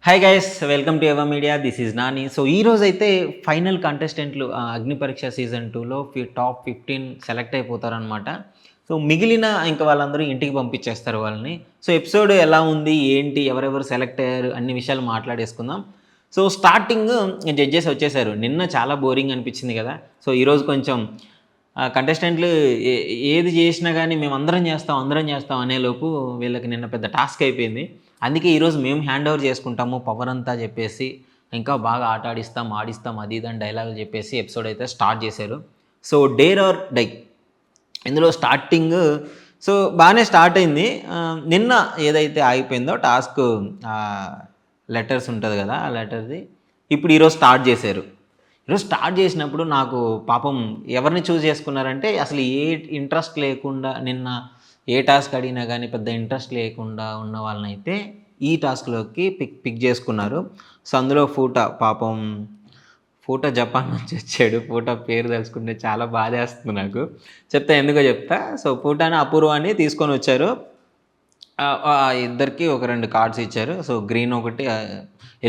Hi guys, welcome to ever media. This is Nani. So ఈ రోజు అయితే ఫైనల్ కంటెస్టెంట్లు అగ్ని పరీక్ష సీజన్ 2లో టాప్ 15 సెలెక్ట్ అయిపోతారనమాట. సో మిగిలిన ఇంకా వాళ్ళందరూ ఇంటికి పంపించేస్తారు వాళ్ళని. సో ఎపిసోడ్ ఎలా ఉంది, ఏంటి, ఎవరెవరు సెలెక్ట్ అయ్యారు అన్ని విషయాలు మాట్లాడేసుకుందాం. సో స్టార్టింగ్ జడ్జెస్ వచ్చేసారు. నిన్న చాలా బోరింగ్ అనిపించింది కదా. సో ఈరోజు కొంచెం కంటెస్టెంట్లు ఏ ఏది చేసినా కానీ మేము అందరం చేస్తాం అనేలోపు వీళ్ళకి నిన్న పెద్ద టాస్క్ అయిపోయింది. అందుకే ఈరోజు మేము హ్యాండ్ ఓవర్ చేసుకుంటాము పవర్ అంతా చెప్పేసి, ఇంకా బాగా ఆట ఆడిస్తాం అది ఇది అని డైలాగులు చెప్పేసి ఎపిసోడ్ అయితే స్టార్ట్ చేశారు. సో డేర్ ఆర్ డై ఇందులో స్టార్టింగ్ సో బాగానే స్టార్ట్ అయింది. నిన్న ఏదైతే ఆగిపోయిందో టాస్క్ లెటర్స్ ఉంటుంది కదా, ఆ లెటర్ది ఇప్పుడు ఈరోజు స్టార్ట్ చేశారు. ఈరోజు స్టార్ట్ చేసినప్పుడు నాకు పాపం ఎవరిని చూస్ చేసుకున్నారంటే అసలు ఏ ఇంట్రెస్ట్ లేకుండా, నిన్న ఏ టాస్క్ అడిగినా కానీ పెద్ద ఇంట్రెస్ట్ లేకుండా ఉన్న వాళ్ళనైతే ఈ టాస్క్లోకి పిక్ చేసుకున్నారు. సో అందులో పాపం ఫూటా జపాన్ నుంచి వచ్చాడు. ఫూటా పేరు తెలుసుకుంటే చాలా బాధేస్తుంది నాకు. ఎందుకో చెప్తా. సో ఫూటాని అపూర్వాన్ని తీసుకొని వచ్చారు. ఇద్దరికి ఒక 2 కార్డ్స్ ఇచ్చారు. సో గ్రీన్ ఒకటి,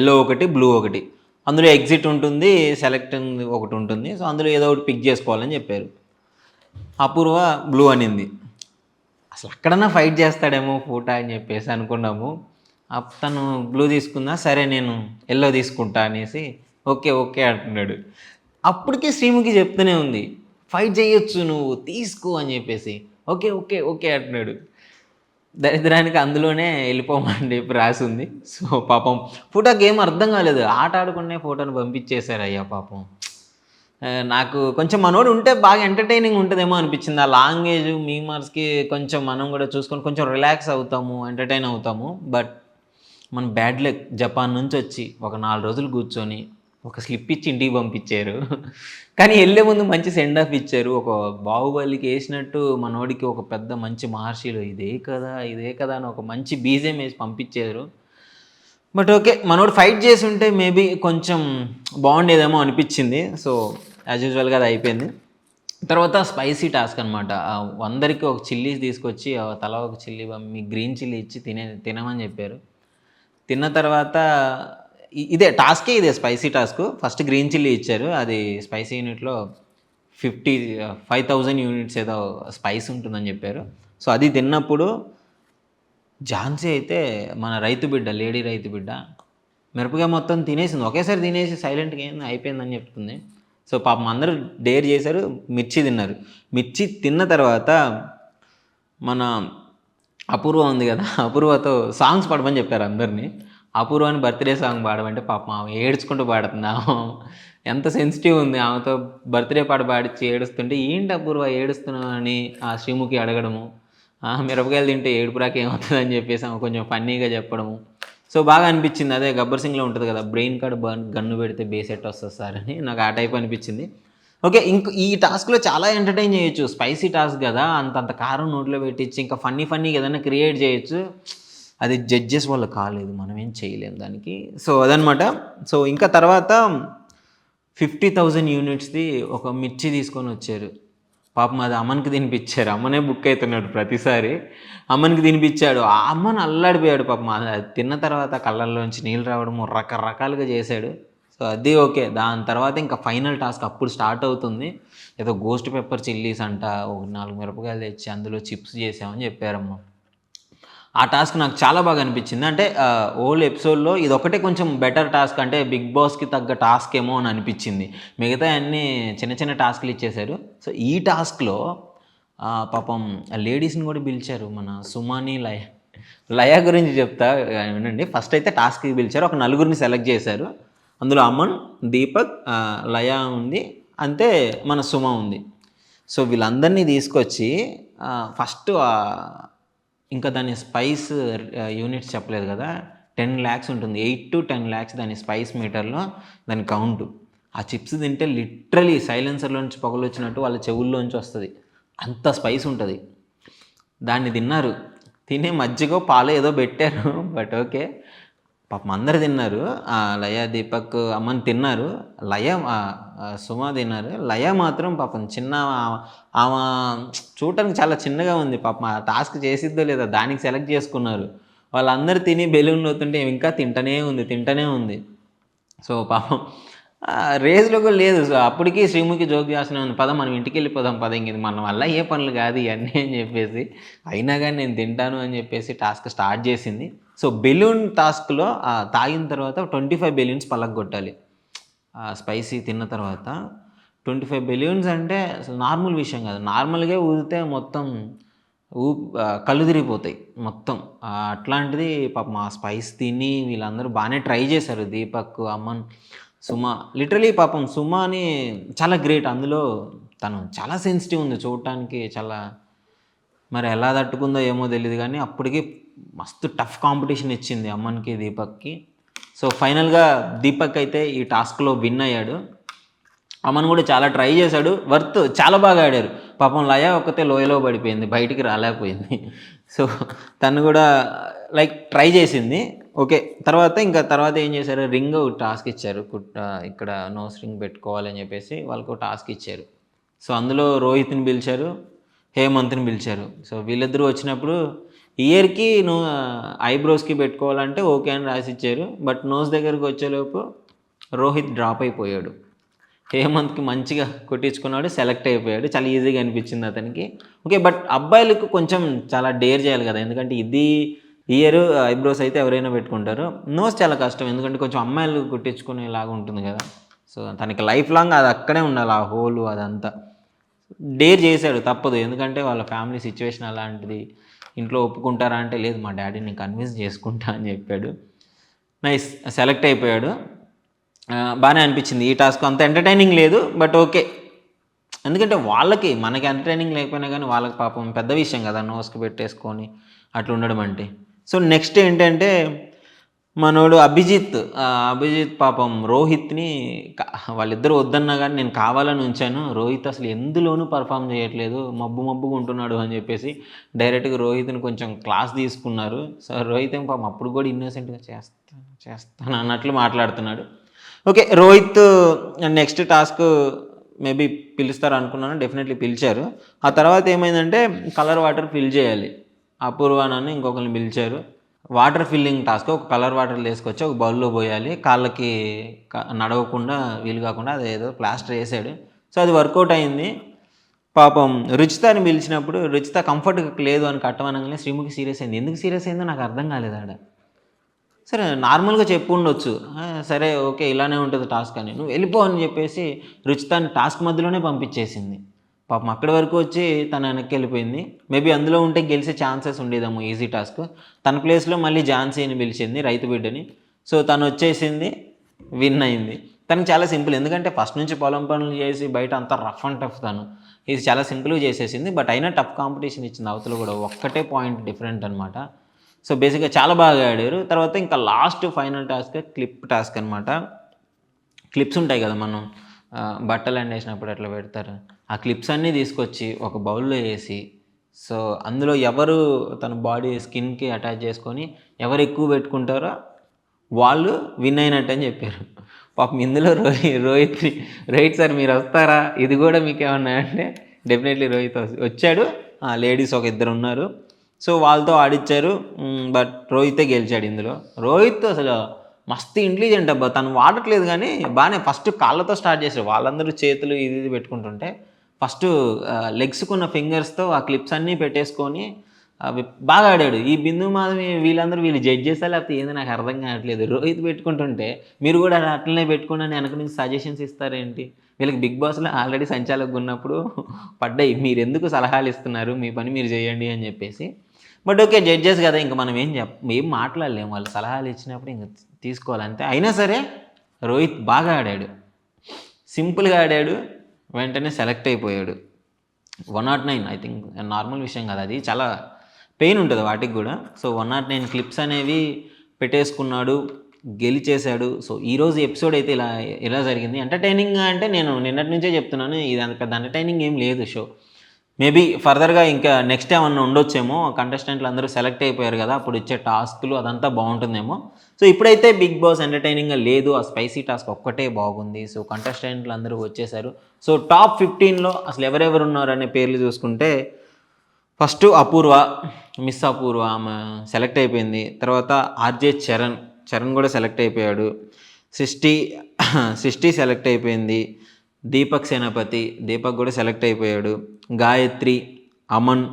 ఎల్లో ఒకటి, బ్లూ ఒకటి. అందులో ఎగ్జిట్ ఉంటుంది, సెలెక్టింగ్ ఒకటి ఉంటుంది. సో అందులో ఏదో ఒకటి పిక్ చేసుకోవాలని చెప్పారు. అపూర్వ బ్లూ అనింది. అసలు అక్కడన్నా ఫైట్ చేస్తాడేమో ఫూటా అని చెప్పేసి అనుకున్నాము. తను బ్లూ తీసుకుందా, సరే నేను ఎల్లో తీసుకుంటా అనేసి ఓకే ఓకే అంటున్నాడు. అప్పటికే శ్రీముఖి చెప్తూనే ఉంది, ఫైట్ చేయొచ్చు నువ్వు తీసుకో అని చెప్పేసి. ఓకే ఓకే ఓకే అంటున్నాడు. దరిద్రానికి అందులోనే వెళ్ళిపోమని చెప్పి రాసి ఉంది. సో పాపం ఫోటోకి ఏం అర్థం కాలేదు. ఆట ఆడుకునే ఫోటోని పంపించేశారు. అయ్యా పాపం. నాకు కొంచెం మనోడు ఉంటే బాగా ఎంటర్టైనింగ్ ఉంటుందేమో అనిపించింది. ఆ లాంగ్వేజ్ మీమర్స్కి కొంచెం మనం కూడా చూసుకొని కొంచెం రిలాక్స్ అవుతాము, ఎంటర్టైన్ అవుతాము. బట్ మన బ్యాడ్ లక్, జపాన్ నుంచి వచ్చి ఒక 4 రోజులు కూర్చొని ఒక స్లిప్ ఇచ్చి ఇంటికి పంపించారు. కానీ వెళ్ళే ముందు మంచి సెండ్ ఆఫ్ ఇచ్చారు. ఒక బాహుబలికి వేసినట్టు మనోడికి ఒక పెద్ద మంచి మహర్షిలో ఇదే కదా అని ఒక మంచి బీజం వేసి పంపించారు. బట్ ఓకే, మనోడు ఫైట్ చేసి ఉంటే మేబీ కొంచెం బాగుండేదేమో అనిపించింది. సో యాజ్ యూజువల్గా అది అయిపోయింది. తర్వాత స్పైసీ టాస్క్ అనమాట. అందరికీ ఒక చిల్లీస్ తీసుకొచ్చి తలా ఒక చిల్లీ మీ గ్రీన్ చిల్లీ ఇచ్చి తినమని చెప్పారు. తిన్న తర్వాత ఇదే టాస్కే, ఇదే spicy task. First green chilli ఇచ్చారు. అది స్పైసీ యూనిట్లో 5,000 యూనిట్స్ ఏదో స్పైస్ ఉంటుందని చెప్పారు. సో అది తిన్నప్పుడు ఝాన్సీ అయితే మన రైతు బిడ్డ, లేడీ రైతు బిడ్డ, మిరపకాయ మొత్తం తినేసింది. ఒకేసారి తినేసి సైలెంట్గా ఏంది అయిపోయిందని చెప్తుంది. సో పాపం అందరూ డేర్ చేశారు, మిర్చి తిన్నారు. మిర్చి తిన్న తర్వాత మన అపూర్వ ఉంది కదా, అపూర్వతో సాంగ్స్ పాడమని చెప్పారు అందరినీ. అపూర్వాని బర్త్డే సాంగ్ పాడమంటే పాపం ఆమె ఏడ్చుకుంటూ పాడుతుంది. ఆమె ఎంత సెన్సిటివ్ ఉంది. ఆమెతో బర్త్డే పాట పాడిచ్చి ఏడుస్తుంటే ఏంటి అపూర్వ ఏడుస్తున్నావు అని ఆ శ్రీముఖి అడగడము, మిరపకాయలు తింటే ఏడుపురాకి ఏమవుతుందని చెప్పేసి ఆమె కొంచెం ఫన్నీగా చెప్పడము. సో బాగా అనిపించింది. అదే గబ్బర్ సింగ్లో ఉంటుంది కదా, బ్రెయిన్ కార్డ్ గన్ను పెడితే బేసెట్ వస్తుంది సార్ అని, నాకు ఆ టైప్ అనిపించింది. ఓకే, ఈ టాస్క్లో చాలా ఎంటర్టైన్ చేయొచ్చు. స్పైసీ టాస్క్ కదా, అంతంత కారం నోట్లో పెట్టించి ఇంకా ఫన్నీగా ఏదైనా క్రియేట్ చేయొచ్చు. అది జడ్జెస్ వల్ల కాలేదు, మనం ఏం చేయలేము దానికి. సో అదనమాట. సో ఇంకా తర్వాత 50,000 యూనిట్స్ది ఒక మిర్చి తీసుకొని వచ్చారు. పాపం అది అమ్మనికి తినిపించారు. అమ్మనే బుక్ అవుతున్నాడు ప్రతిసారి. అమ్మనికి తినిపించాడు. ఆ అమ్మని అల్లాడిపోయాడు పాపం. అది తిన్న తర్వాత కళ్ళల్లోంచి నీళ్ళు రావడము రకరకాలుగా చేశాడు. సో అది ఓకే. దాని తర్వాత ఇంకా ఫైనల్ టాస్క్ అప్పుడు స్టార్ట్ అవుతుంది. ఏదో గోస్ట్ పెప్పర్ చిల్లీస్ అంట, ఒక 4 మిరపకాయలు తెచ్చి అందులో చిప్స్ చేసామని చెప్పారమ్మ. ఆ టాస్క్ నాకు చాలా బాగా అనిపించింది. అంటే ఓల్డ్ ఎపిసోడ్లో ఇదొక్కటే కొంచెం బెటర్ టాస్క్, అంటే బిగ్ బాస్కి తగ్గ టాస్క్ ఏమో అని అనిపించింది. మిగతా అన్నీ చిన్న టాస్క్లు ఇచ్చేశారు. సో ఈ టాస్క్లో పాపం లేడీస్ని కూడా పిలిచారు. మన సుమాని, లయ గురించి చెప్తా వినండి. ఫస్ట్ అయితే టాస్క్కి పిలిచారు. ఒక 4 సెలెక్ట్ చేశారు. అందులో అమన్, దీపక్, లయ ఉంది, అంతే మన సుమ ఉంది. సో వీళ్ళందరినీ తీసుకొచ్చి ఫస్ట్ ఇంకా దాని స్పైస్ యూనిట్స్ చెప్పలేదు కదా, 10 lakhs ఉంటుంది. 8 to 10 lakhs దాని స్పైస్ మీటర్లో దాని కౌంటు. ఆ చిప్స్ తింటే లిటరలీ సైలెన్సర్లోంచి పొగలు వచ్చినట్టు వాళ్ళ చెవుల్లోంచి వస్తుంది, అంత స్పైస్ ఉంటుంది. దాన్ని తిన్నారు. తినే మజ్జిగో పాలు ఏదో పెట్టారు. బట్ ఓకే, పాపం అందరు తిన్నారు. లయ, దీపక్, అమ్మని తిన్నారు. సుమ తిన్నారు. లయ మాత్రం పాపం చిన్న ఆమె చూడటానికి చాలా చిన్నగా ఉంది. పాపం ఆ టాస్క్ చేసిద్దో లేదో దానికి సెలెక్ట్ చేసుకున్నారు. వాళ్ళందరూ తిని బెలూన్లు అవుతుంటే ఇంకా తింటనే ఉంది. సో పాపం రేస్‌లో కూడా లేదు. సో అప్పటికి శ్రీముఖి జోక్ చేస్తూనే ఉంది. పద మనం ఇంటికెళ్ళిపోదాం పద ఇంక ఇది మన వల్ల అయ్యే పనులు కాదు ఇయన్నీ అని చెప్పేసి. అయినా గాని నేను తింటాను అని చెప్పేసి టాస్క్ స్టార్ట్ చేసింది. సో బెలూన్ టాస్క్‌లో తాగిన తర్వాత 25 బెలూన్స్ పలగ్గొట్టాలి. స్పైసీ తిన్న తర్వాత 25 బెలూన్స్ అంటే అసలు నార్మల్ విషయం కాదు. నార్మల్‌గా ఊదితే మొత్తం కళ్ళు తిరిగిపోతాయి మొత్తం. అట్లాంటిది పాపం ఆ స్పైస్ తిని వీళ్ళందరూ బానే ట్రై చేశారు. దీపక్, అమన్, సుమ. లిటరల్లీ పాపం సుమని చాలా గ్రేట్. అందులో తను చాలా సెన్సిటివ్ ఉంది చూడటానికి. చాలా మరి ఎలా తట్టుకుందో ఏమో తెలీదు గానీ, అప్పటికి మస్తు టఫ్ కాంపిటీషన్ ఇచ్చింది అమన్‌కి, దీపక్‌కి. సో ఫైనల్‌గా దీపక్ అయితే ఈ టాస్క్‌లో విన్ అయ్యాడు. అమన్ కూడా చాలా ట్రై చేశాడు. చాలా బాగా ఆడారు. పాపం లయ ఒక్కతే లోయలో పడిపోయింది. బయటికి రాలేకపోయింది. సో తను కూడా లైక్ ట్రై చేసింది. ఓకే. తర్వాత ఏం చేశారు, రింగ్ టాస్క్ ఇచ్చారు. ఇక్కడ నోస్ రింగ్ పెట్టుకోవాలని చెప్పేసి వాళ్ళకో టాస్క్ ఇచ్చారు. సో అందులో రోహిత్‌ని పిలిచారు, హేమంత్‌ని పిలిచారు. సో వీళ్ళిద్దరూ వచ్చినప్పుడు ఇయర్‌కి ఐబ్రోస్‌కి పెట్టుకోవాలంటే ఓకే అని రాసిచ్చారు. బట్ నోస్ దగ్గరికి వచ్చేలోపు రోహిత్ డ్రాప్ అయిపోయాడు. హేమంత్‌కి మంచిగా కొట్టించుకున్నాడు. సెలెక్ట్ అయిపోయాడు. చాలా ఈజీగా అనిపించింది అతనికి. ఓకే. బట్ అబ్బాయిలకు కొంచెం చాలా డేర్ చేయాలి కదా! ఎందుకంటే ఇయర్ ఐబ్రోస్ అయితే ఎవరైనా పెట్టుకుంటారు. నోస్ చాలా కష్టం. ఎందుకంటే కొంచెం అమ్మాయిలు కుట్టించుకునేలాగా ఉంటుంది కదా! సో తనకి లైఫ్ లాంగ్ అది అక్కడే ఉండాలి. ఆ హోలు అదంతా. డేర్ చేశాడు తప్పదు. ఎందుకంటే వాళ్ళ ఫ్యామిలీ సిచ్యువేషన్ అలాంటిది. ఇంట్లో ఒప్పుకుంటారా అంటే లేదు మా డ్యాడీని కన్విన్స్ చేసుకుంటా అని చెప్పాడు. నైస్. సెలెక్ట్ అయిపోయాడు. బానే అనిపించింది. ఈ టాస్క్ అంత ఎంటర్‌టైనింగ్ లేదు. But okay. ఎందుకంటే మనకి ఎంటర్‌టైనింగ్ లేకపోయినా గానీ వాళ్ళకి పాపం పెద్ద విషయం కదా! నోస్‌కి పెట్టేసుకొని అట్లా ఉండడం అంటే. సో నెక్స్ట్ ఏంటంటే మనోడు అభిజిత్ పాపం రోహిత్‌ని వాళ్ళిద్దరూ వద్దన్నా గానీ నేను కావాలని ఉంచాను. రోహిత్ అసలు ఎందులోనూ పెర్ఫార్మ్ చేయట్లేదు. మబ్బుగా ఉంటున్నాడు అని చెప్పేసి డైరెక్ట్‌గా రోహిత్‌ని కొంచెం క్లాస్ తీసుకున్నారు. సో రోహిత్ ఏమో పాపం అప్పుడు కూడా ఇన్నోసెంట్‌గా చేస్తాను అన్నట్లు మాట్లాడుతున్నాడు. Okay. Rohit next task maybe పిలుస్తారనుకున్నాను. డెఫినెట్‌లీ పిలిచారు. ఆ తర్వాత ఏమైందంటే కలర్ వాటర్ ఫిల్ చేయాలి. అపూర్వనని ఇంకొకరిని పిలిచారు. Water filling task. ఒక కలర్ వాటర్ తీసుకొచ్చి ఒక బౌల్‌లో పోయాలి. కాళ్ళకి నడవకుండా వీలు కాకుండా అదేదో ప్లాస్టర్ ఏసాడు. సో అది వర్కౌట్ అయింది. పాపం రుచితని పిలిచినప్పుడు రుచిత కంఫర్ట్‌గా లేదు అని కట్టమనంగానే శ్రీముఖి సీరియస్ అయింది. ఎందుకు సీరియస్ అయిందో నాకు అర్థం కాలేదాడ. సరే నార్మల్‌గా చెప్పుండొచ్చు. సరే ఓకే. ఇలానే ఉంటది టాస్క్ అని. నువ్వు వెళ్ళిపో అని చెప్పేసి రుచితని టాస్క్ మధ్యలోనే పంపించేసింది. పాపం అక్కడి వరకు వచ్చి తను వెనక్కెళ్ళిపోయింది. మేబీ అందులో ఉంటే గెలిసే ఛాన్సెస్ ఉండేదేమో ఈజీ టాస్క్. తన ప్లేస్‌లో మళ్ళీ ఝాన్సీని పిలిచింది రైతు బిడ్డని. సో తనొచ్చేసింది. విన్ అయింది. తనకి చాలా సింపుల్. ఎందుకంటే ఫస్ట్ నుంచి పొలం పనులు చేసి బయట అంతా రఫ్ అండ్ టఫ్ తను. ఇది చాలా సింపుల్‌గా చేసేసింది. బట్ అయినా టఫ్ కాంపిటీషన్ ఇచ్చింది అవతల కూడా. ఒక్కటే పాయింట్ డిఫరెంట్ అనమాట. సో బేసిక్‌గా చాలా బాగా ఆడారు. తర్వాత ఇంకా last final task clip task అనమాట. క్లిప్స్ ఉంటాయి కదా! మనం బట్టలు ఎండేసినప్పుడు ఎట్లా పెడతారు. ఆ క్లిప్స్ అన్నీ తీసుకొచ్చి ఒక బౌల్‌లో ఏసి, సో అందులో ఎవరు తన బాడీ స్కిన్‌కి అటాచ్ చేసుకొని ఎవరు ఎక్కువ పెట్టుకుంటారో వాళ్ళు విన్ అయినట్టు అని చెప్పారు. పాపం ఇందులో రోహిత్ సార్ మీరొస్తారా? ఇది కూడా మీకేమన్నా అంటే డెఫినెట్‌లీ రోహిత్ వచ్చాడు. లేడీస్ ఒక ఇద్దరున్నారు. సో వాళ్ళతో ఆడిచ్చారు. బట్ రోహితే గెలిచాడు ఇందులో. రోహిత్ అసలు మస్తు ఇంటెలిజెంట్ అబ్బా! తను వాడట్లేదు గానీ బానే ఫస్ట్ కాళ్ళతో స్టార్ట్ చేసాడు. వాళ్ళందరూ చేతులు ఇది పెట్టుకుంటుంటే ఫస్టు లెగ్స్‌కున్న ఫింగర్స్‌తో ఆ క్లిప్స్ అన్నీ పెట్టేసుకొని అవి బాగా ఆడాడు. ఈ బిందు మాధవి వీళ్ళు జడ్జెసా లేకపోతే ఏందో నాకు అర్థం కావట్లేదు. రోహిత్ పెట్టుకుంటుంటే మీరు కూడా అట్లనే పెట్టుకోండి అని వెనక నుంచి సజెషన్స్ ఇస్తారేంటి? వీళ్ళకి బిగ్ బాస్‌లో ఆల్రెడీ సంచాలకుగా ఉన్నప్పుడు పడ్డాయి. మీరెందుకు సలహాలు ఇస్తున్నారు? మీ పని మీరు చేయండి అని చెప్పేసి. But okay. జడ్జెస్ కదా! ఇంక మనం ఏం మాట్లాడలేము. వాళ్ళు సలహాలు ఇచ్చినప్పుడు ఇంక తీసుకోవాలి అంతే. అయినా సరే రోహిత్ బాగా ఆడాడు. సింపుల్‌గా ఆడాడు. వెంటనే సెలెక్ట్ అయిపోయాడు. 109 ఐ థింక్ నార్మల్ విషయం కాదు అది. చాలా పెయిన్ ఉంటుంది వాటికి కూడా. సో 109 క్లిప్స్ అనేవి పెట్టేసుకున్నాడు. గెలిచేశాడు. సో ఈరోజు ఎపిసోడ్ అయితే ఇలా జరిగింది. ఎంటర్‌టైనింగ్‌గా అంటే నేను నిన్నటి నుంచే చెప్తున్నాను. ఇది అంత పెద్ద ఎంటర్‌టైనింగ్ ఏం లేదు షో. మేబీ ఫర్దర్‌గా ఇంకా నెక్స్ట్ ఏమన్నా ఉండొచ్చేమో. కంటెస్టెంట్లు అందరూ సెలెక్ట్ అయిపోయారు కదా! అప్పుడు ఇచ్చే టాస్క్‌లు అదంతా బావుంటుందేమో. సో ఇప్పుడైతే బిగ్ బాస్ ఎంటర్‌టైనింగ్‌గా లేదు. ఆ స్పైసీ టాస్క్ ఒక్కటే బాగుంది. సో కంటెస్టెంట్లు అందరూ వచ్చేసారు. సో టాప్ 15లో అసలు ఎవరెవరు ఉన్నారనే పేర్లు చూసుకుంటే ఫస్ట్ అపూర్వ, మిస్ అపూర్వ ఆమె సెలెక్ట్ అయిపోయింది. తర్వాత ఆర్జే చరణ్, చరణ్ కూడా సెలెక్ట్ అయిపోయాడు. సృష్టి సృష్టి సెలెక్ట్ అయిపోయింది. దీపక్ సేనాపతి, దీపక్ కూడా సెలెక్ట్ అయిపోయాడు. గాయత్రి, అమన్,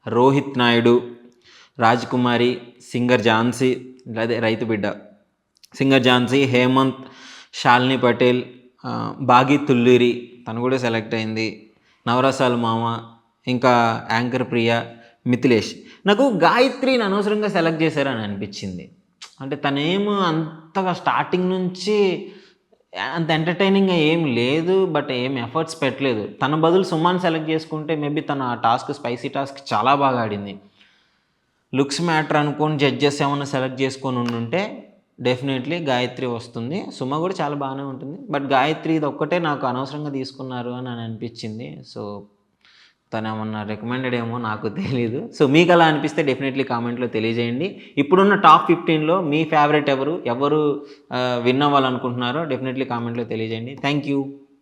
రోహిత్ నాయుడు, రాజ్ కుమారి, సింగర్ ఝాన్సీ, అదే రైతు బిడ్డ సింగర్ ఝాన్సీ, హేమంత్, శాలిని పటేల్, బాగి తుల్లూరి తను కూడా సెలెక్ట్ అయింది. నవరసాల మామ, ఇంకా యాంకర్ ప్రియ, మిథిలేష్. నాకు గాయత్రిని అనవసరంగా సెలెక్ట్ చేశారని అనిపించింది. అంటే తనేమో అంతగా స్టార్టింగ్ నుంచి అంత ఎంటర్టైనింగ్గా ఏం లేదు, బట్ ఏం ఎఫర్ట్స్ పెట్టలేదు. తన బదులు సుమాన్ సెలెక్ట్ చేసుకుంటే మేబీ తన ఆ టాస్క్, స్పైసీ టాస్క్ చాలా బాగా ఆడింది. లుక్స్ మ్యాటర్ అనుకొని జడ్జెస్ ఏమైనా సెలెక్ట్ చేసుకొని ఉండుంటే డెఫినెట్లీ గాయత్రి వస్తుంది. సుమ కూడా చాలా బాగానే ఉంటుంది, బట్ గాయత్రి ఇది ఒక్కటే నాకు అనవసరంగా తీసుకున్నారు అని అనిపించింది. సో తను ఏమన్నా రికమెండెడ్ ఏమో నాకు తెలీదు. సో మీకు అలా అనిపిస్తే డెఫినెట్లీ కామెంట్లో తెలియజేయండి. ఇప్పుడున్న టాప్ 15లో మీ ఫేవరెట్ ఎవరు విన్ అవ్వాలనుకుంటున్నారో డెఫినెట్లీ కామెంట్లో తెలియజేయండి. Thank you.